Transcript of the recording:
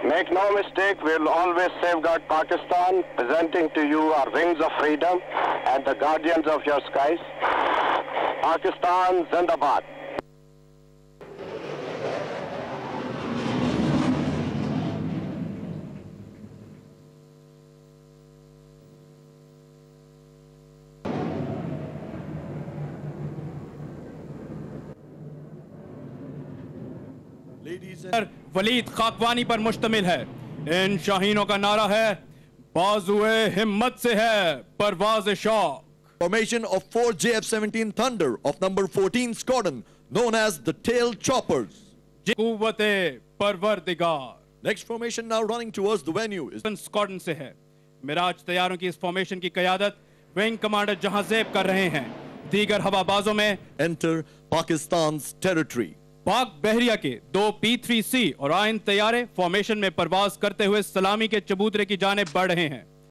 Make no mistake, we'll always safeguard Pakistan, presenting to you our wings of freedom and the guardians of your skies. Pakistan Zindabad. Waleed Khakwani पर मुश्तमिल है। इन शाहीनों का नारा है, बाजुए हिम्मत से है परवाज़ शौक। Formation of 4 JF-17 Thunder of number 14 Squadron, known as the Tail Choppers. क़ुव्वते परवरदिगार। Next formation now running towards the venue is squadron से है। मिराज तैयारों की इस फॉर्मेशन की क़यादत विंग कमांडर जहांजेब कर रहे हैं। दीगर हवाबाजों में enter Pakistan's territory. पाक बहरिया के 2 P-3C और आयन तैयारे फॉर्मेशन में परवाज करते हुए सलामी के चबूतरे की जानिब बढ़ रहे हैं।